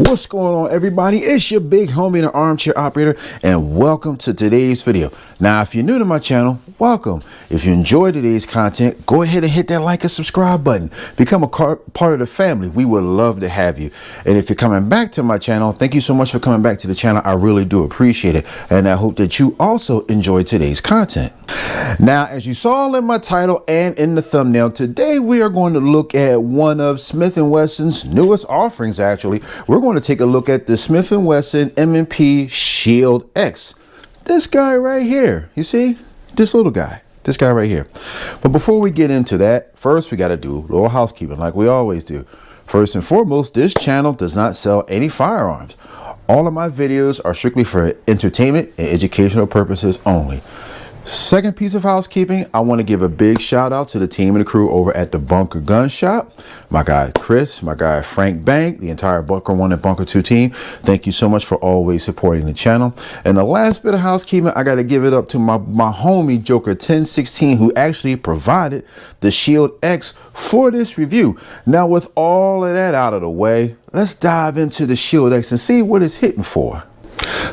What's going on, everybody? It's your big homie, the armchair operator, and welcome to today's video. Now, if you're new to my channel, welcome. If you enjoyed today's content, go ahead and hit that like and subscribe button. Become a part of the family. We would love to have you. And if you're coming back to my channel, thank you so much for coming back to the channel. I really do appreciate it. And I hope that you also enjoyed today's content. Now, as you saw in my title and in the thumbnail, today we are going to look at one of Smith & Wesson's newest offerings. Actually, we're going to take a look at the Smith & Wesson M&P Shield X. This guy right here, you see, this little guy, this guy right here. But before we get into that, first we got to do a little housekeeping like we always do. First and foremost, this channel does not sell any firearms. All of my videos are strictly for entertainment and educational purposes only. Second piece of housekeeping, I want to give a big shout out to the team and the crew over at the Bunker Gun Shop. My guy Chris, my guy Frank Bank, the entire Bunker 1 and Bunker 2 team. Thank you so much for always supporting the channel. And the last bit of housekeeping, I got to give it up to my homie Joker 1016, who actually provided the Shield X for this review. Now, with all of that out of the way, let's dive into the Shield X and see what it's hitting for.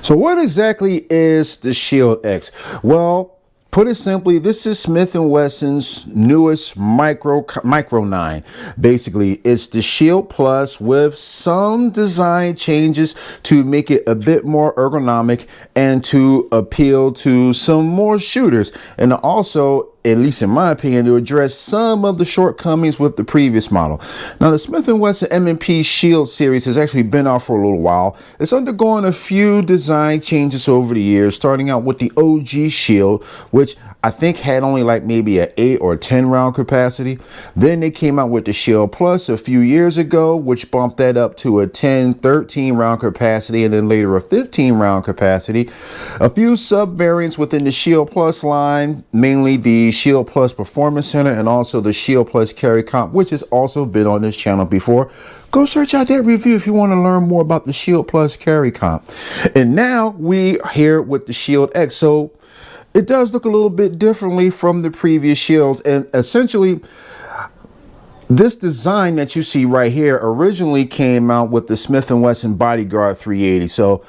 So what exactly is the Shield X? Well, put it simply, this is Smith & Wesson's newest Micro 9. Basically, it's the Shield Plus with some design changes to make it a bit more ergonomic and to appeal to some more shooters. And also, at least in my opinion, to address some of the shortcomings with the previous model. Now, the Smith & Wesson M&P Shield series has actually been out for a little while. It's undergone a few design changes over the years, starting out with the OG Shield, which I think had only like maybe an 8 or 10 round capacity. Then they came out with the Shield Plus a few years ago, which bumped that up to a 10, 13 round capacity, and then later a 15 round capacity. A few sub variants within the Shield Plus line, mainly the Shield Plus Performance Center and also the Shield Plus Carry Comp, which has also been on this channel before. Go search out that review if you want to learn more about the Shield Plus Carry Comp. And now we are here with the Shield X. So it does look a little bit differently from the previous Shields, and essentially this design that you see right here originally came out with the Smith & Wesson Bodyguard 380. So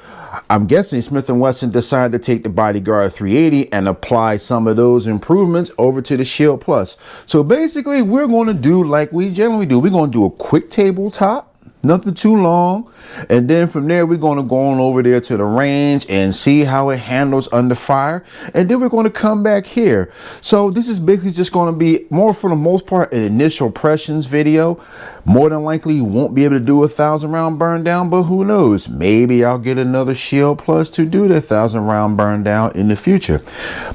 I'm guessing Smith & Wesson decided to take the Bodyguard 380 and apply some of those improvements over to the Shield Plus. So basically, we're going to do like we generally do. We're going to do a quick tabletop. Nothing too long, and then from there we're going to go on over there to the range and see how it handles under fire, and then we're going to come back here. So this is basically just going to be more, for the most part, an initial impressions video. More than likely you won't be able to do 1,000 round burn down, but who knows, maybe I'll get another Shield Plus to do the 1,000 round burn down in the future.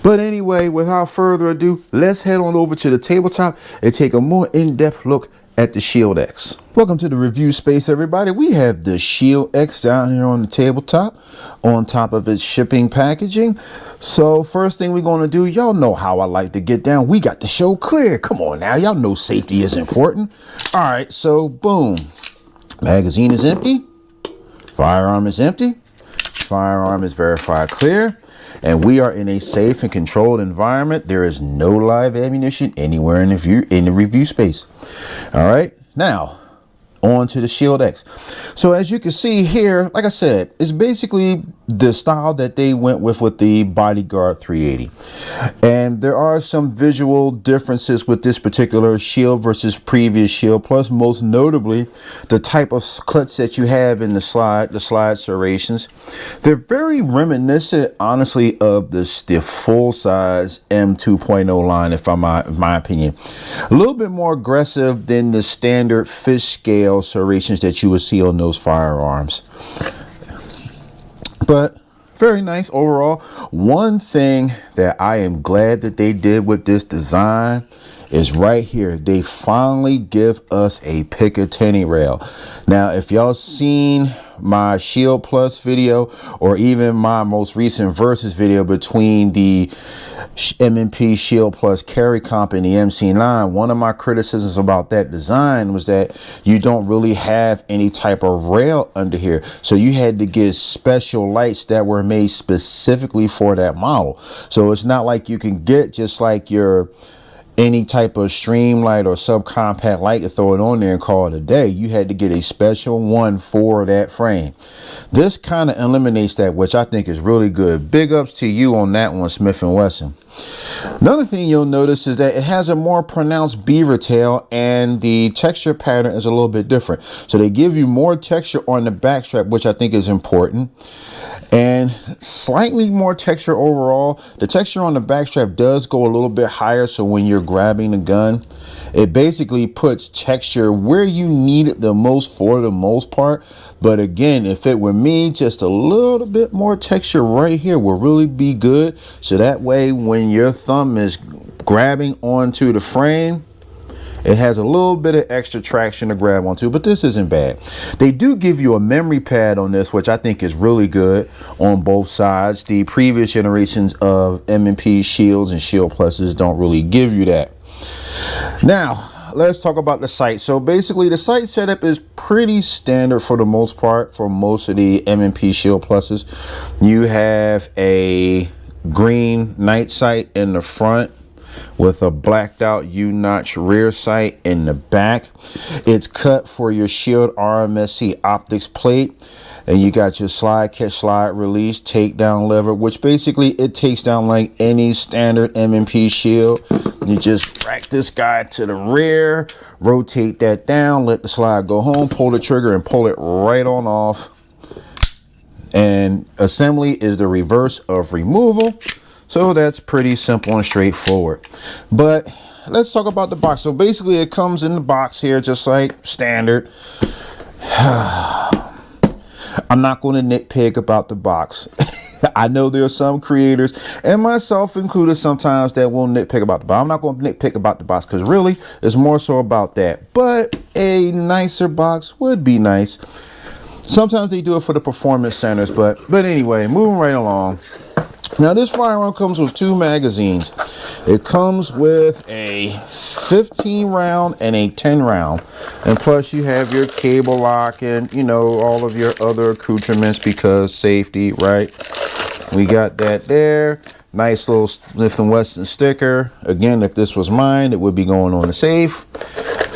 But anyway, without further ado, let's head on over to the tabletop and take a more in-depth look at the Shield X. Welcome to the review space, everybody. We have the Shield X down here on the tabletop, on top of its shipping packaging. So first thing we're going to do, y'all know how I like to get down. We got the show clear. Come on now, y'all know safety is important. All right, so boom. Magazine is empty. Firearm is empty. Firearm is verified clear. And we are in a safe and controlled environment. There is no live ammunition anywhere in the review space. All right, now on to the Shield X. So as you can see here, like I said, it's basically the style that they went with the Bodyguard 380. And there are some visual differences with this particular Shield versus previous Shield Plus, most notably the type of clutch that you have in the slide serrations. They're very reminiscent, honestly, of the full-size M2.0 line, if in my opinion. A little bit more aggressive than the standard fish scale serrations that you would see on those firearms, but very nice overall. One thing that I am glad that they did with this design is right here. They finally give us a Picatinny rail. Now, if y'all seen my Shield Plus video or even my most recent versus video between the M&P Shield Plus Carry Comp and the MC9, one of my criticisms about that design was that you don't really have any type of rail under here. So you had to get special lights that were made specifically for that model. So it's not like you can get just like your any type of stream light or subcompact light to throw it on there and call it a day. You had to get a special one for that frame. This kind of eliminates that, which I think is really good. Big ups to you on that one, Smith & Wesson. Another thing you'll notice is that it has a more pronounced beaver tail, and the texture pattern is a little bit different. So they give you more texture on the back strap, which I think is important, and slightly more texture overall. The texture on the back strap does go a little bit higher, so when you're grabbing the gun, it basically puts texture where you need it the most for the most part. But again, if it were me, just a little bit more texture right here will really be good. So that way, when your thumb is grabbing onto the frame, it has a little bit of extra traction to grab onto, but this isn't bad. They do give you a memory pad on this, which I think is really good on both sides. The previous generations of M&P Shields and Shield Pluses don't really give you that. Now, let's talk about the sight. So basically, the sight setup is pretty standard for the most part for most of the M&P Shield Pluses. You have a green night sight in the front with a blacked out U-notch rear sight in the back. It's cut for your Shield RMSC optics plate, and you got your slide catch, slide release, takedown lever, which basically it takes down like any standard M&P Shield. You just rack this guy to the rear, rotate that down, let the slide go home, pull the trigger and pull it right on off. And assembly is the reverse of removal. So that's pretty simple and straightforward. But let's talk about the box. So basically it comes in the box here just like standard. I'm not going to nitpick about the box. I know there are some creators, and myself included sometimes, that will nitpick about the box. I'm not going to nitpick about the box because really it's more so about that. But a nicer box would be nice. Sometimes they do it for the performance centers, but anyway, moving right along. Now this firearm comes with 2 magazines. It comes with a 15 round and a 10 round. And plus you have your cable lock and, you know, all of your other accoutrements because safety, right? We got that there. Nice little Smith & Wesson sticker. Again, if this was mine, it would be going on the safe.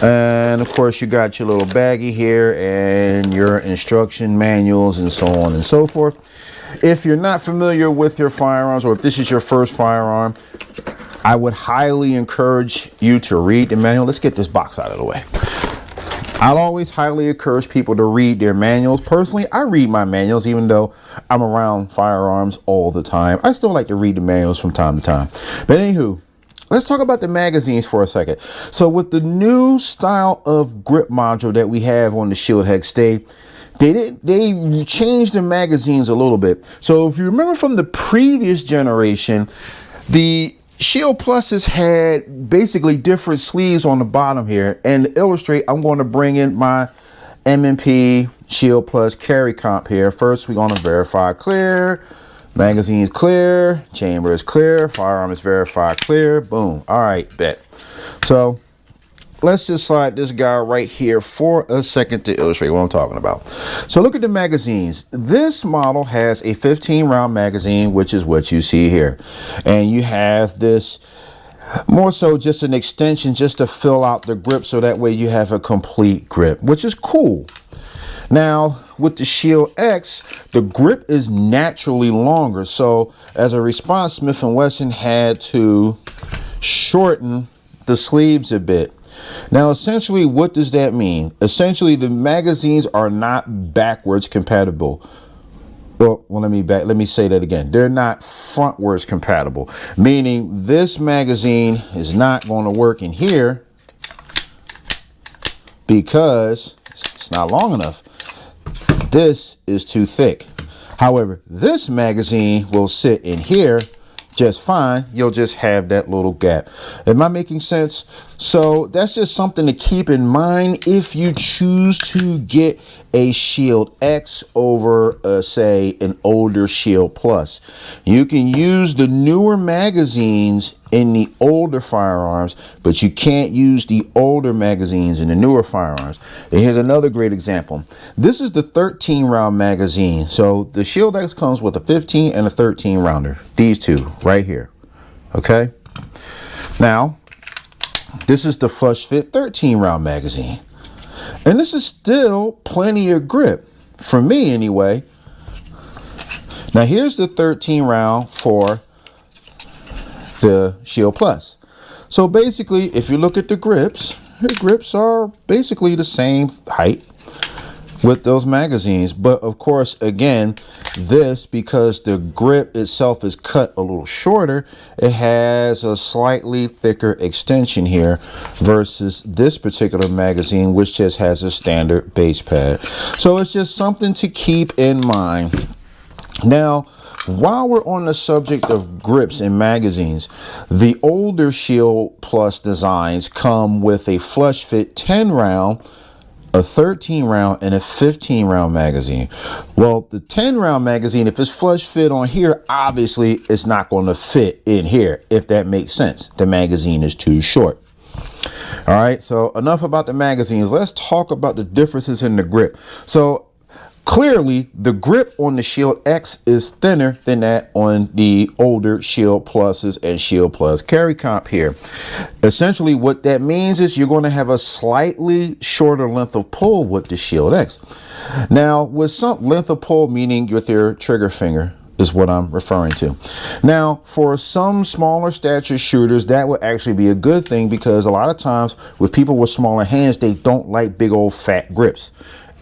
And of course you got your little baggie here and your instruction manuals and so on and so forth. If you're not familiar with your firearms, or if this is your first firearm, I would highly encourage you to read the manual. Let's get this box out of the way. I'll always highly encourage people to read their manuals. Personally, I read my manuals even though I'm around firearms all the time. I still like to read the manuals from time to time. But anywho, let's talk about the magazines for a second. So with the new style of grip module that we have on the Shield X, they changed the magazines a little bit. So if you remember from the previous generation, the Shield Pluses had basically different sleeves on the bottom here. And to illustrate, I'm going to bring in my M&P Shield Plus carry comp here. First, we're going to verify clear. Magazine is clear. Chamber is clear. Firearm is verified clear. Boom. All right, bet. So let's just slide this guy right here for a second to illustrate what I'm talking about. So look at the magazines. This model has a 15 round magazine, which is what you see here. And you have this more so just an extension just to fill out the grip. So that way you have a complete grip, which is cool. Now with the Shield X, the grip is naturally longer. So as a response, Smith & Wesson had to shorten the sleeves a bit. Now, essentially, what does that mean? Essentially, the magazines are not backwards compatible. Well, let me say that again. They're not frontwards compatible, meaning this magazine is not going to work in here because it's not long enough. This is too thick. However, this magazine will sit in here just fine. You'll just have that little gap. Am I making sense? So that's just something to keep in mind if you choose to get a Shield X over, say, an older Shield Plus. You can use the newer magazines in the older firearms, but you can't use the older magazines in the newer firearms. And here's another great example. This is the 13 round magazine. So the Shield X comes with a 15 and a 13 rounder. These two right here. Okay. Now, This is the flush fit 13 round magazine. And this is still plenty of grip, for me anyway. Now here's the 13 round for the Shield Plus. So basically, if you look at the grips are basically the same height with those magazines. But of course, again, this, because the grip itself is cut a little shorter, it has a slightly thicker extension here versus this particular magazine, which just has a standard base pad. So it's just something to keep in mind. Now, while we're on the subject of grips in magazines, the older Shield Plus designs come with a flush fit 10 round, a 13 round, and a 15 round magazine. Well, the 10 round magazine, if it's flush fit on here, obviously it's not going to fit in here, if that makes sense. The magazine is too short. All right, so enough about the magazines. Let's talk about the differences in the grip. So clearly, the grip on the Shield X is thinner than that on the older Shield Pluses and Shield Plus carry comp here. Essentially, what that means is you're going to have a slightly shorter length of pull with the Shield X. Now, with some length of pull, meaning with your trigger finger, is what I'm referring to. Now, for some smaller stature shooters, that would actually be a good thing, because a lot of times with people with smaller hands, they don't like big old fat grips.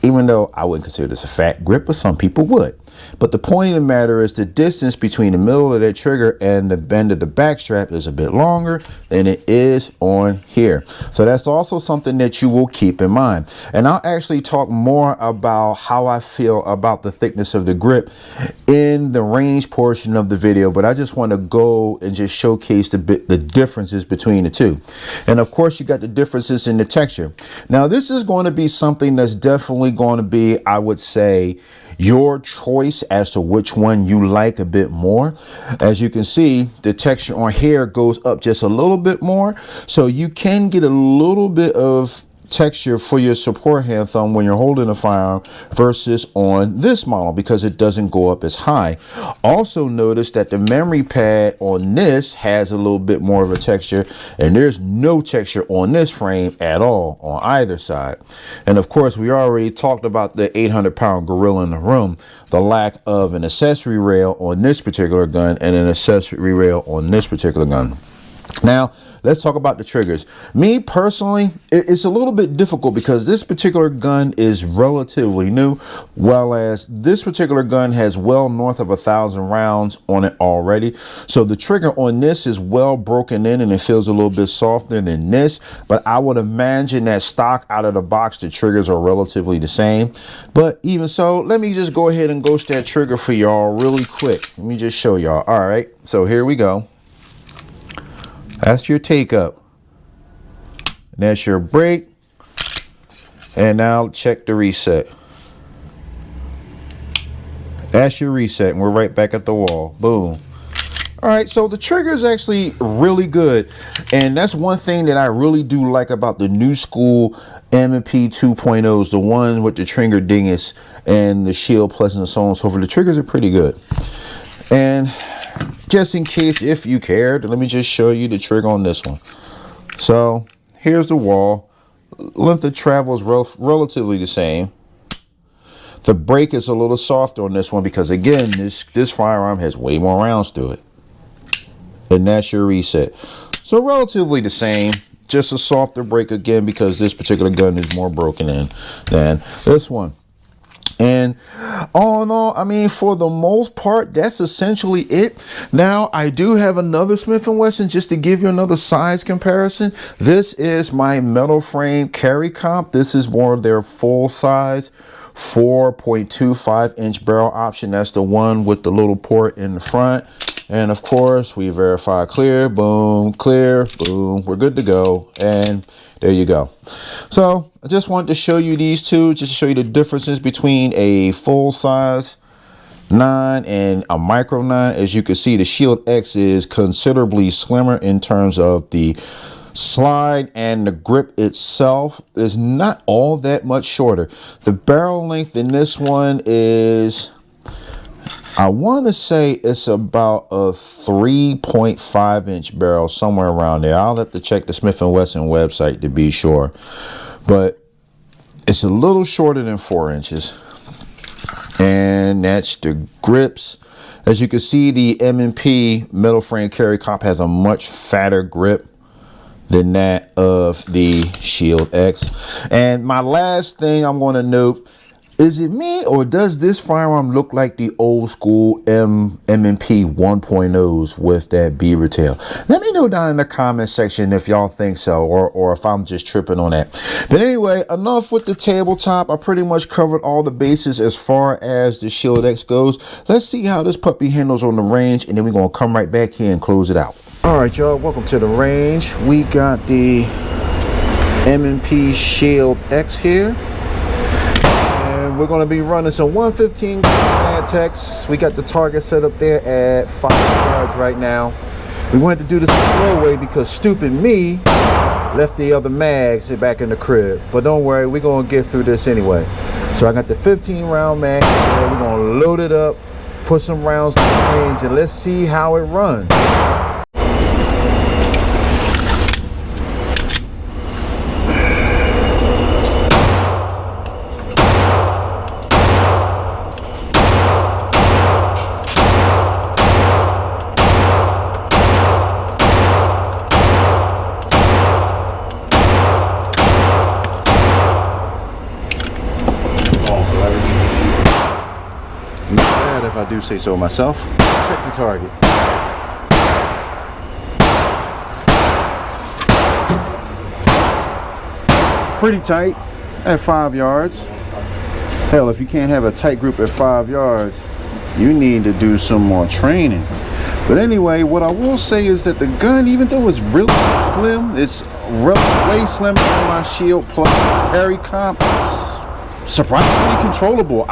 Even though I wouldn't consider this a fat grip, but some people would. But the point of the matter is the distance between the middle of that trigger and the bend of the back strap is a bit longer than it is on here. So that's also something that you will keep in mind. And I'll actually talk more about how I feel about the thickness of the grip in the range portion of the video, but I just want to go and just showcase the differences between the two. And of course, you got the differences in the texture. Now, this is going to be something that's definitely going to be, I would say, your choice as to which one you like a bit more. As you can see, the texture on here goes up just a little bit more, so you can get a little bit of texture for your support hand thumb when you're holding a firearm versus on this model, because it doesn't go up as high. Also notice that the memory pad on this has a little bit more of a texture, and there's no texture on this frame at all on either side. And of course, we already talked about the 800-pound gorilla in the room, the lack of an accessory rail on this particular gun and an accessory rail on this particular gun. Now, let's talk about the triggers. Me personally, it's a little bit difficult because this particular gun is relatively new, while as this particular gun has well north of 1,000 rounds on it already. So the trigger on this is well broken in and it feels a little bit softer than this. But I would imagine that stock out of the box, the triggers are relatively the same. But even so, let me just go ahead and ghost that trigger for y'all really quick. Let me just show y'all. All right, so here we go. That's your take up. That's your break. And now check the reset. That's your reset. And we're right back at the wall. Boom. All right, so the trigger is actually really good. And that's one thing that I really do like about the new school M&P 2.0s, the one with the trigger dingus and the Shield Plus and so on and so forth. The triggers are pretty good. And just in case if you cared, let me just show you the trigger on this one. So here's the wall. Length of travel is relatively the same. The break is a little softer on this one because, again, this firearm has way more rounds to it. And that's your reset. So relatively the same, just a softer break again because this particular gun is more broken in than this one. And all in all, I mean, for the most part, that's essentially it. Now, I do have another Smith & Wesson just to give you another size comparison. This is my metal frame carry comp. This is more of their full size 4.25 inch barrel option. That's the one with the little port in the front. And of course, we verify clear, boom, we're good to go. And there you go. So I just wanted to show you these two, just to show you the differences between a full size 9 and a micro 9. As you can see, the Shield X is considerably slimmer in terms of the slide, and the grip itself is not all that much shorter. The barrel length in this one is, I want to say it's about a 3.5-inch barrel, somewhere around there. I'll have to check the Smith & Wesson website to be sure, but it's a little shorter than 4 inches. And that's the grips. As you can see, the M&P metal frame carry comp has a much fatter grip than that of the Shield X. And my last thing I'm going to note, is it me or does this firearm look like the old school M&P 1.0s with that beaver tail? Let me know down in the comment section if y'all think so, or if I'm just tripping on that. But anyway, enough with the tabletop. I pretty much covered all the bases as far as the Shield X goes. Let's see how this puppy handles on the range, and then we're going to come right back here and close it out. All right, y'all, welcome to the range. We got the M&P Shield X here. We're going to be running some 115 Mag-Techs. We got the target set up there at 5 yards right now. We wanted to do this the slow way because stupid me left the other mags back in the crib. But don't worry, we're going to get through this anyway. So I got the 15 round mag. We're going to load it up, put some rounds in the range, and let's see how it runs. If I do say so myself. Check the target. Pretty tight at 5 yards. Hell, if you can't have a tight group at 5 yards, you need to do some more training. But anyway, what I will say is that the gun, even though it's really slim, it's way slimmer than my Shield Plus carry comp. It's surprisingly controllable.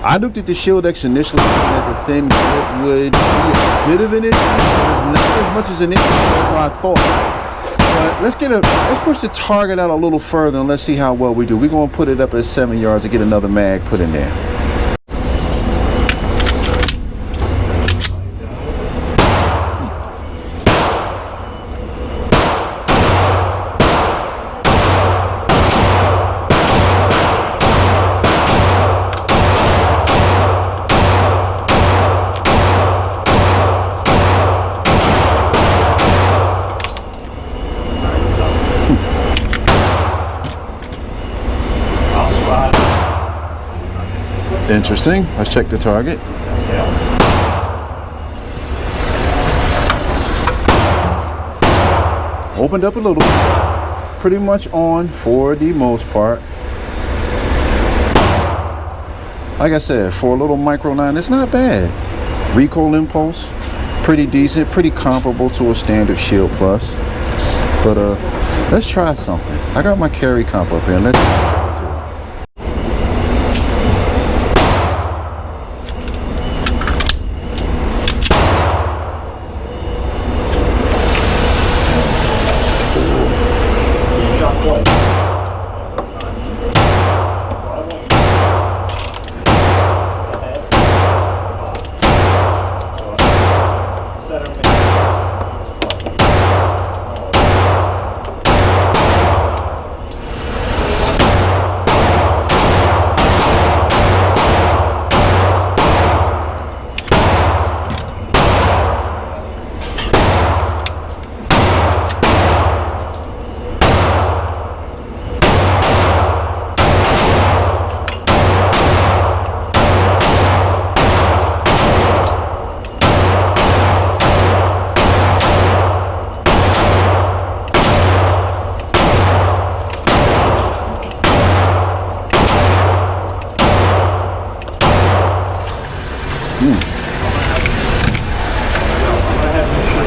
I looked at the Shield X initially thinking that the thin grip would be a bit of an issue. It's not as much as an issue as I thought. But let's push the target out a little further and let's see how well we do. We're going to put it up at 7 yards and get another mag put in there. Interesting. Let's check the target. Opened up a little. Pretty much on for the most part. Like I said, for a little micro 9, it's not bad. Recoil impulse, pretty decent, pretty comparable to a standard Shield Plus. But let's try something. I got my carry comp up here. Let's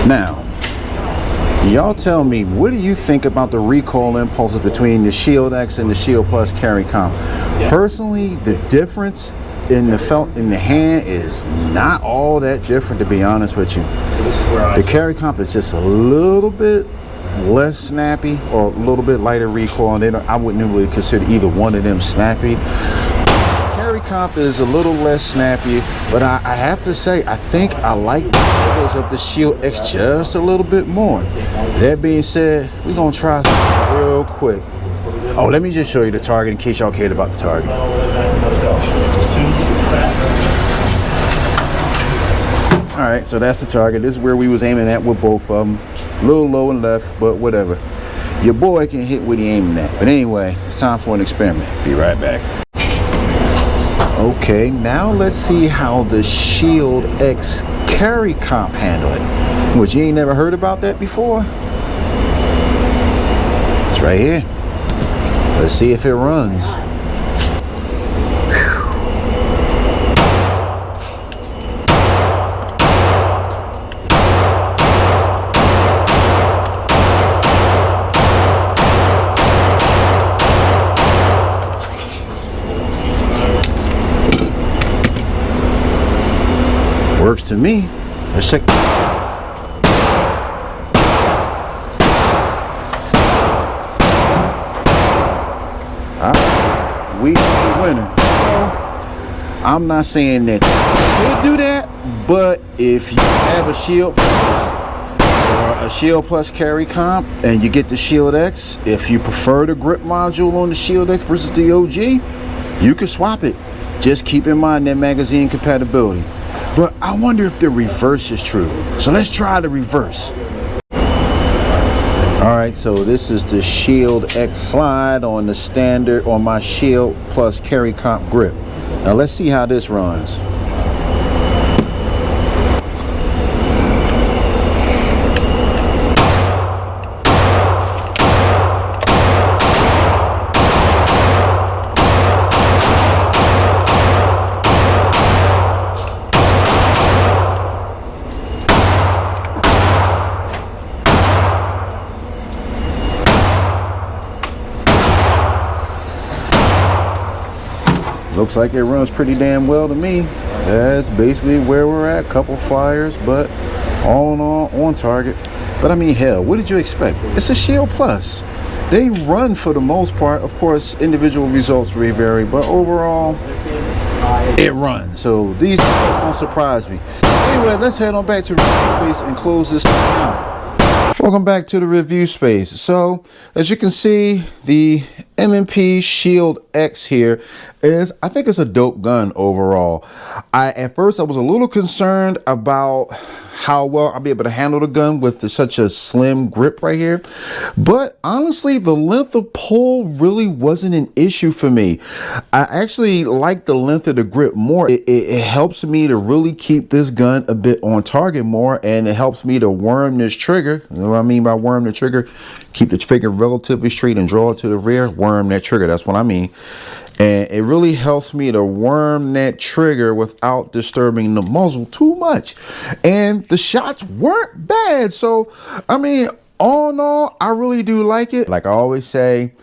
Now, y'all tell me, what do you think about the recoil impulses between the Shield X and the Shield Plus carry comp? Personally, the difference in the felt in the hand is not all that different, to be honest with you. The carry comp is just a little bit less snappy or a little bit lighter recoil, and I wouldn't really consider either one of them snappy. Carry comp is a little less snappy, but I have to say, I think I like the angles of the Shield X just a little bit more. That being said, we're gonna try something real quick. Oh, let me just show you the target in case y'all cared about the target. All right, so that's the target. This is where we was aiming at with both of them. A little low and left, but whatever. Your boy can hit what he aiming at. But anyway, it's time for an experiment. Be right back. Okay, now let's see how the Shield X carry comp handle it. Which you ain't never heard about that before? It's right here. Let's see if it runs. Works to me. Let's check. We the winner. So, I'm not saying that you could do that, but if you have a Shield Plus or a Shield Plus carry comp and you get the Shield X, if you prefer the grip module on the Shield X versus the OG, you can swap it. Just keep in mind that magazine compatibility. But I wonder if the reverse is true. So let's try the reverse. All right, so this is the Shield X slide on the standard on my Shield Plus carry comp grip. Now let's see how this runs. Looks like it runs pretty damn well to me. That's basically where we're at. Couple fires, but all in all, on target. But I mean, hell, what did you expect? It's a Shield Plus. They run for the most part. Of course, individual results may vary, but overall, it runs. So these don't surprise me. Anyway, let's head on back to review space and close this thing out. Welcome back to the review space. So as you can see, the M&P Shield X here is, I think it's a dope gun overall. At first I was a little concerned about how well I'll be able to handle the gun with such a slim grip right here. But honestly, the length of pull really wasn't an issue for me. I actually like the length of the grip more. It helps me to really keep this gun a bit on target more, and it helps me to worm this trigger. You know what I mean by worm the trigger? Keep the trigger relatively straight and draw it to the rear. Worm that trigger, that's what I mean. And it really helps me to worm that trigger without disturbing the muzzle too much. And the shots weren't bad. So, I mean, all in all, I really do like it. Like I always say,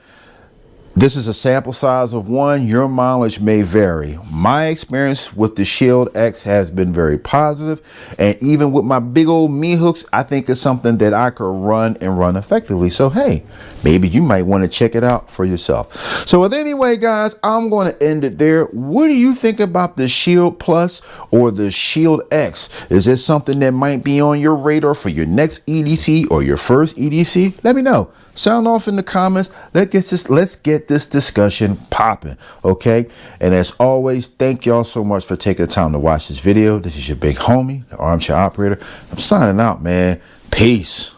this is a sample size of one. Your mileage may vary. My experience with the Shield X has been very positive. And even with my big old me hooks, I think it's something that I could run and run effectively. So, hey, maybe you might want to check it out for yourself. So with anyway, guys, I'm going to end it there. What do you think about the Shield Plus or the Shield X? Is this something that might be on your radar for your next EDC or your first EDC? Let me know. Sound off in the comments. Let's get this discussion popping, okay? And as always, thank y'all so much for taking the time to watch this video. This is your big homie, the Armchair Operator. I'm signing out, man. Peace.